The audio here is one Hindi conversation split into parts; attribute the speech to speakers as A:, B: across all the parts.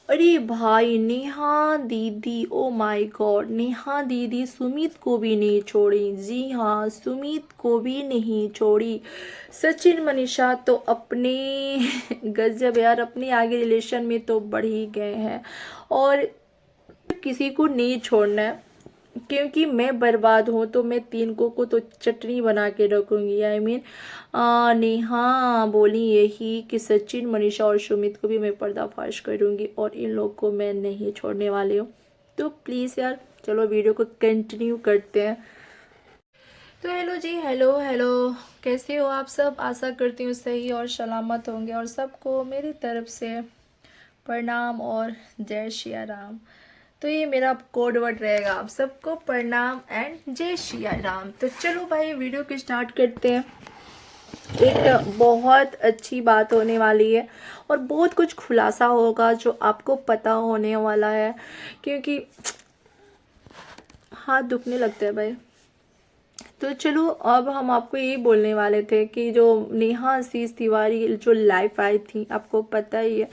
A: अरे भाई, नेहा दीदी, ओ माय गॉड, नेहा दीदी सुमित को भी नहीं छोड़ी। जी हाँ, सुमित को भी नहीं छोड़ी। सचिन मनीषा तो अपने गजब यार, अपने आगे रिलेशन में तो बढ़ ही गए हैं। और किसी को नहीं छोड़ना है, क्योंकि मैं बर्बाद हूँ तो मैं तीन को तो चटनी बना के रखूंगी। आई मीन नेहा बोली यही कि सचिन मनीषा और सुमित को भी मैं पर्दाफाश करूंगी और इन लोग को मैं नहीं छोड़ने वाली हूँ। तो प्लीज़ यार, चलो वीडियो को कंटिन्यू करते हैं। तो हेलो जी, हेलो हेलो। कैसे हो आप सब? आशा करती हूँ सही और सलामत होंगे, और सबको मेरी तरफ से प्रणाम और जय श्री राम। तो ये मेरा कोड वर्ड रहेगा आप सबको, प्रणाम एंड जय श्री राम। तो चलो भाई, वीडियो को स्टार्ट करते हैं। एक बहुत अच्छी बात होने वाली है और बहुत कुछ खुलासा होगा जो आपको पता होने वाला है, क्योंकि हाथ दुखने लगता है भाई। तो चलो, अब हम आपको यही बोलने वाले थे कि जो नेहा आशीष तिवारी जो लाइफ आई थी, आपको पता ही है।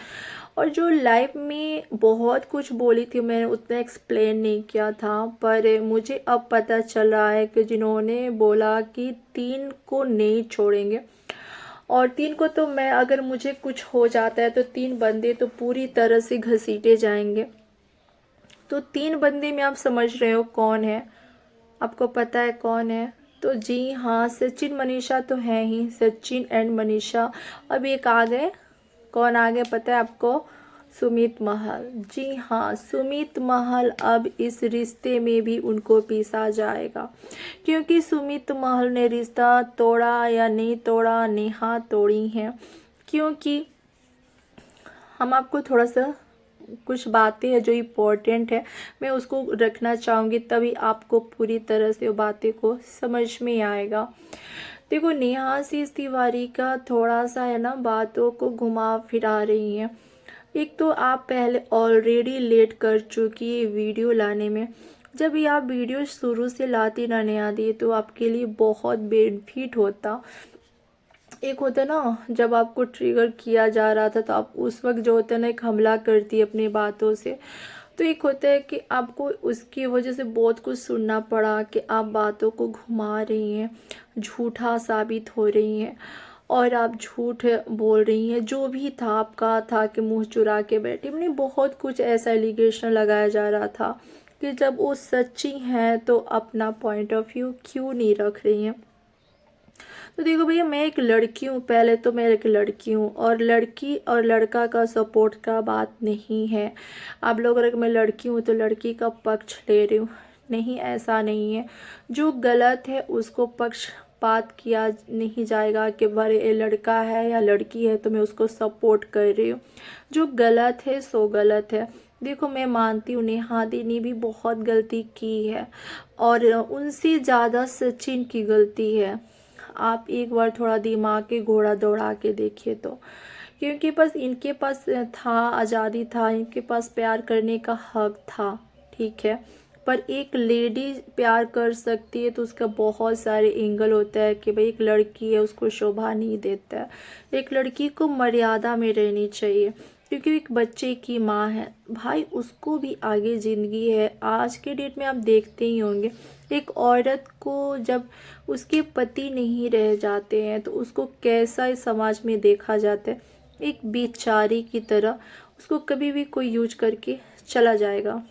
A: और जो लाइफ में बहुत कुछ बोली थी, मैंने उतना एक्सप्लेन नहीं किया था, पर मुझे अब पता चल रहा है कि जिन्होंने बोला कि तीन को नहीं छोड़ेंगे, और तीन को तो मैं, अगर मुझे कुछ हो जाता है तो तीन बंदे तो पूरी तरह से घसीटे जाएंगे। तो तीन बंदे में आप समझ रहे हो कौन है? आपको पता है कौन है? तो जी हाँ, सचिन मनीषा तो है ही, सचिन एंड मनीषा। अब एक आ गए, कौन आ गए पता है आपको? सुमित महल। जी हाँ, सुमित महल अब इस रिश्ते में भी उनको पीसा जाएगा, क्योंकि सुमित महल ने रिश्ता तोड़ा या नहीं तोड़ा, नेहा तोड़ी है। क्योंकि हम आपको थोड़ा सा कुछ बातें हैं जो इम्पोर्टेंट है, मैं उसको रखना चाहूँगी, तभी आपको पूरी तरह से वो बातें को समझ में आएगा। देखो, नेहा आशीष तिवारी का थोड़ा सा है ना, बातों को घुमा फिरा रही हैं। एक तो आप पहले ऑलरेडी लेट कर चुकी है वीडियो लाने में। जब ये आप वीडियो शुरू से लाती ना नेहा दी, तो आपके लिए बहुत बेनिफिट होता। एक होता है ना, जब आपको ट्रिगर किया जा रहा था तो आप उस वक्त जो होता है ना, एक हमला करती है अपनी बातों से। तो एक होता है कि आपको उसकी वजह से बहुत कुछ सुनना पड़ा कि आप बातों को घुमा रही हैं, झूठा साबित हो रही हैं, और आप झूठ बोल रही हैं। जो भी था आपका था कि मुंह चुरा के बैठी, मैंने बहुत कुछ ऐसा एलिगेशन लगाया जा रहा था कि जब वो सच्ची हैं तो अपना पॉइंट ऑफ व्यू क्यों नहीं रख रही हैं। तो देखो भैया, मैं एक लड़की हूँ, पहले तो मैं एक लड़की हूँ, और लड़की और लड़का का सपोर्ट का बात नहीं है। आप लोग, अगर मैं लड़की हूँ तो लड़की का पक्ष ले रही हूँ, नहीं, ऐसा नहीं है। जो गलत है उसको पक्षपात किया नहीं जाएगा कि भरे ये लड़का है या लड़की है तो मैं उसको सपोर्ट कर रही हूँ। जो गलत है सो गलत है। देखो, मैं मानती हूँ नेहा दी ने भी बहुत गलती की है, और उनसे ज़्यादा सचिन की गलती है। आप एक बार थोड़ा दिमाग के घोड़ा दौड़ा के देखिए तो, क्योंकि बस इनके पास था, आज़ादी था, इनके पास प्यार करने का हक था, ठीक है। पर एक लेडी प्यार कर सकती है तो उसका बहुत सारे एंगल होता है कि भाई एक लड़की है, उसको शोभा नहीं देता है। एक लड़की को मर्यादा में रहनी चाहिए, क्योंकि एक बच्चे की माँ है भाई, उसको भी आगे ज़िंदगी है। आज के डेट में आप देखते ही होंगे, एक औरत को जब उसके पति नहीं रह जाते हैं तो उसको कैसा इस समाज में देखा जाता है, एक बेचारी की तरह। उसको कभी भी कोई यूज करके चला जाएगा,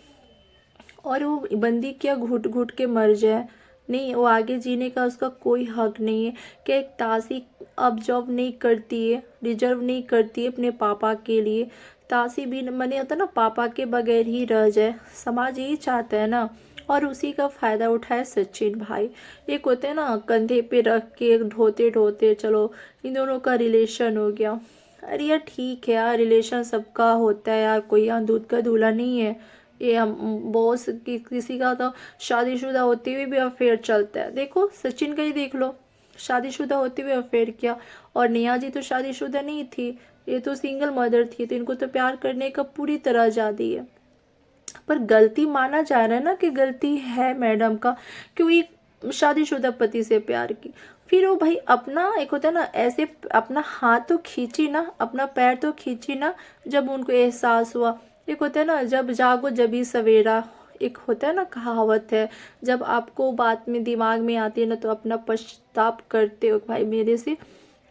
A: और वो बंदी क्या घुट घुट के मर जाए, नहीं, वो आगे जीने का उसका कोई हक नहीं है। क्या एक तासी अब जॉब नहीं करती है, डिजर्व नहीं करती है अपने पापा के लिए? तासी भी मने होता ना, पापा के बगैर ही रह जाए, समाज यही चाहता है ना। और उसी का फ़ायदा उठाए सचिन भाई। एक होते हैं ना, कंधे पे रख के ढोते ढोते चलो, इन दोनों का रिलेशन हो गया। अरे यार ठीक है यार, रिलेशन सबका होता है यार, कोई यहाँ दूध का दूल्हा नहीं है। ये हम बॉस की किसी का तो शादीशुदा होते हुए भी अफेयर चलता है। देखो सचिन का ही देख लो, शादीशुदा होते हुए अफेयर किया। और नेहा जी तो शादीशुदा नहीं थी, ये तो सिंगल मदर थी, तो इनको तो प्यार करने का पूरी तरह आज़ादी है। पर गलती माना जा रहा है ना कि गलती है मैडम का, क्योंकि शादीशुदा पति से प्यार की। फिर वो भाई अपना, एक होता है ना, ऐसे अपना हाथ तो खींची ना, अपना पैर तो खींची ना, जब उनको एहसास हुआ एक होता है ना, जब जागो जभी सवेरा, एक होता है ना, कहावत है। जब आपको बात में दिमाग में आती है ना, तो अपना पश्चाताप करते हो, भाई मेरे से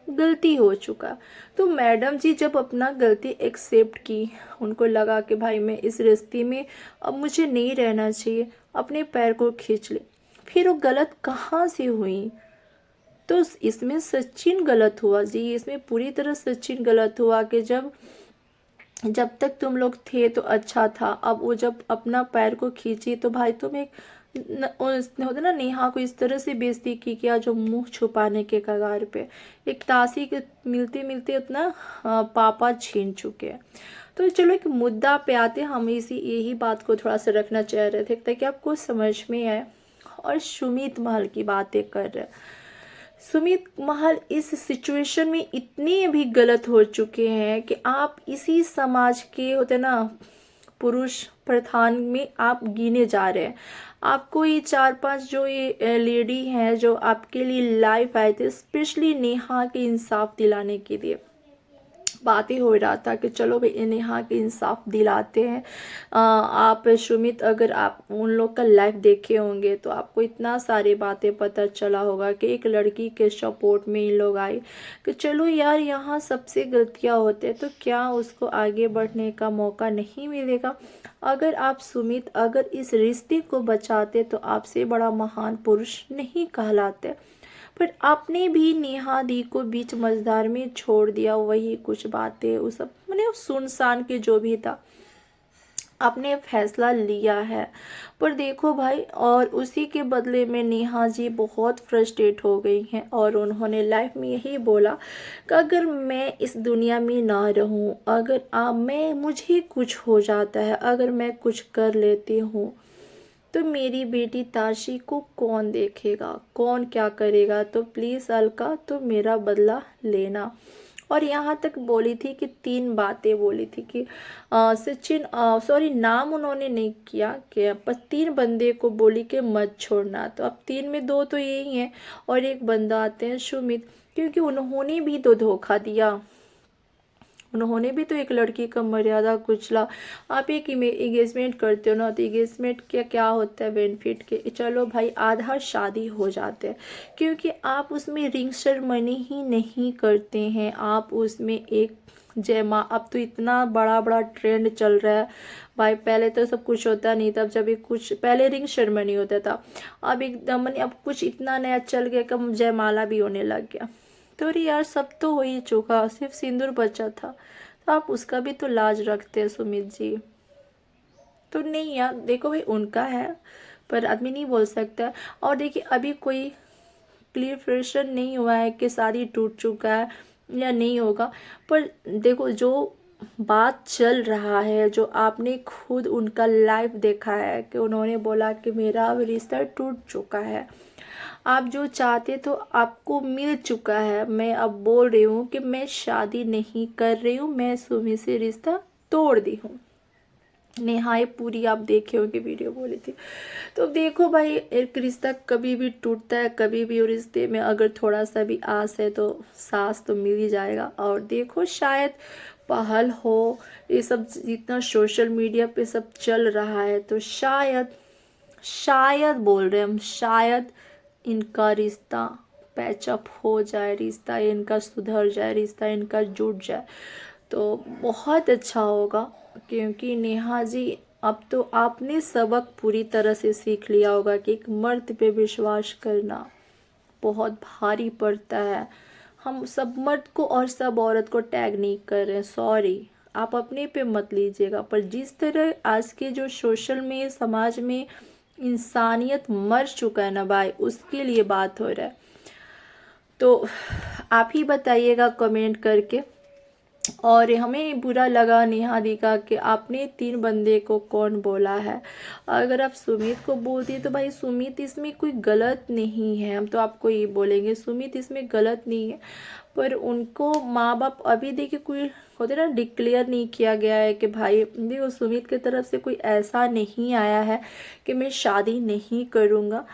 A: गलती हो चुका। तो मैडम जी जब अपना गलती एक्सेप्ट की, उनको लगा कि भाई मैं इस रिश्ते में अब मुझे नहीं रहना चाहिए, अपने पैर को खींच ले। फिर वो गलत कहाँ से हुई? तो इसमें सचिन गलत हुआ जी, इसमें पूरी तरह सचिन गलत हुआ कि जब जब तक तुम लोग थे तो अच्छा था, अब वो जब अपना पैर को खींची तो भाई तुम एक उसने होता ना, नेहा को इस तरह से बेइज्जती की क्या, जो मुंह छुपाने के कगार पे, एक ताशी के मिलते मिलते उतना पापा छीन चुके हैं। तो चलो एक मुद्दा पे आते हैं, हम इसी यही बात को थोड़ा सा रखना चाह रहे थे ताकि आपको समझ में आए। और सुमित महल की बातें कर रहे हैं। सुमित महल इस सिचुएशन में इतने भी गलत हो चुके हैं कि आप इसी समाज के होते ना पुरुष प्रधान में आप गिने जा रहे हैं। आपको ये 4-5 जो ये लेडी हैं जो आपके लिए लाइव आए थे स्पेशली नेहा के इंसाफ दिलाने के लिए, बातें हो रहा था कि चलो भाई इन्हें यहाँ के इंसाफ दिलाते हैं। आप सुमित, अगर आप उन लोग का लाइफ देखे होंगे तो आपको इतना सारी बातें पता चला होगा कि एक लड़की के सपोर्ट में इन लोग आए कि चलो यार यहाँ सबसे गलतियाँ होते हैं, तो क्या उसको आगे बढ़ने का मौका नहीं मिलेगा? अगर आप सुमित अगर इस रिश्ते को बचाते तो आपसे बड़ा महान पुरुष नहीं कहलाते, पर आपने भी नेहा दी को बीच मझधार में छोड़ दिया। वही कुछ बातें उस सब मैंने सुनसान के जो भी था, आपने फैसला लिया है। पर देखो भाई, और उसी के बदले में नेहा जी बहुत फ्रस्ट्रेट हो गई हैं और उन्होंने लाइफ में यही बोला कि अगर मैं इस दुनिया में ना रहूं, अगर मैं मुझे कुछ हो जाता है, अगर मैं कुछ कर लेती हूँ, तो मेरी बेटी ताशी को कौन देखेगा, कौन क्या करेगा? तो प्लीज़ अलका, तो मेरा बदला लेना। और यहाँ तक बोली थी कि 3 बातें बोली थी कि सचिन, सॉरी नाम उन्होंने नहीं किया, कि बस 3 बंदे को बोली कि मत छोड़ना। तो अब 3 में 2 तो यही हैं और एक बंदा आते हैं सुमित, क्योंकि उन्होंने भी तो धोखा दिया, उन्होंने भी तो एक लड़की का मर्यादा कुचला। आप एक एंगेजमेंट करते हो ना, तो एंगेजमेंट क्या क्या होता है बेनिफिट के, चलो भाई आधा शादी हो जाते हैं, क्योंकि आप उसमें रिंग सेरेमनी ही नहीं करते हैं, आप उसमें एक जयमा, अब तो इतना बड़ा बड़ा ट्रेंड चल रहा है भाई, पहले तो सब कुछ होता नहीं था, अब जब एक कुछ पहले रिंग सेरेमनी होता था, अब एकदम अब कुछ इतना नया चल गया कि जयमाला भी होने लग गया। तो अरे यार सब तो हो ही चुका, सिर्फ सिंदूर बचा था, तो आप उसका भी तो लाज रखते हैं सुमित जी। तो नहीं यार, देखो भाई उनका है, पर आदमी नहीं बोल सकता। और देखिए अभी कोई क्लियरिफिकेशन नहीं हुआ है कि शादी टूट चुका है या नहीं होगा, पर देखो जो बात चल रहा है, जो आपने खुद उनका लाइव देखा है कि उन्होंने बोला कि मेरा अब रिश्ता टूट चुका है, आप जो चाहते तो आपको मिल चुका है, मैं अब बोल रही हूँ कि मैं शादी नहीं कर रही हूँ, मैं सुमी से रिश्ता तोड़ दी हूँ। नेहाए पूरी आप देखे होंगे वीडियो बोली थी। तो देखो भाई, एक रिश्ता कभी भी टूटता है, कभी भी, और रिश्ते में अगर थोड़ा सा भी आस है तो सास तो मिल ही जाएगा। और देखो शायद पहल हो, ये सब जितना सोशल मीडिया पे सब चल रहा है, तो शायद शायद बोल रहे हम, शायद इनका रिश्ता पैचअप हो जाए, रिश्ता इनका सुधर जाए, रिश्ता इनका जुट जाए, तो बहुत अच्छा होगा। क्योंकि नेहा जी अब तो आपने सबक पूरी तरह से सीख लिया होगा कि एक मर्द पे विश्वास करना बहुत भारी पड़ता है। हम सब मर्द को और सब औरत को टैग नहीं कर रहे हैं, सॉरी, आप अपने पे मत लीजिएगा, पर जिस तरह आज के जो सोशल में समाज में इंसानियत मर चुका है ना भाई, उसके लिए बात हो रहा है। तो आप ही बताइएगा कमेंट करके। और हमें बुरा लगा नेहा दी का कि आपने 3 बंदे को कौन बोला है। अगर आप सुमित को बोलती तो भाई सुमित इसमें कोई गलत नहीं है, हम तो आपको ये बोलेंगे सुमित इसमें गलत नहीं है, पर उनको माँ बाप अभी देखिए कोई होते ना डिक्लेयर नहीं किया गया है कि भाई देखो सुमित की तरफ से कोई ऐसा नहीं आया है कि मैं शादी नहीं करूँगा।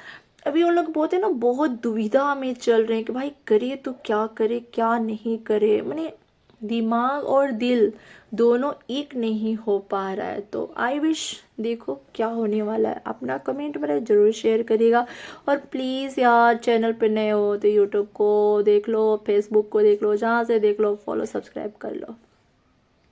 A: अभी उन लोग बहुत है ना, बहुत दुविधा में चल रहे हैं कि भाई करे तो क्या करे क्या नहीं करे, मैंने दिमाग और दिल दोनों एक नहीं हो पा रहा है। तो आई विश देखो क्या होने वाला है। अपना कमेंट मेरा ज़रूर शेयर करिएगा। और प्लीज़ यार चैनल पे नए हो तो यूट्यूब को देख लो, फेसबुक को देख लो, जहाँ से देख लो फॉलो सब्सक्राइब कर लो।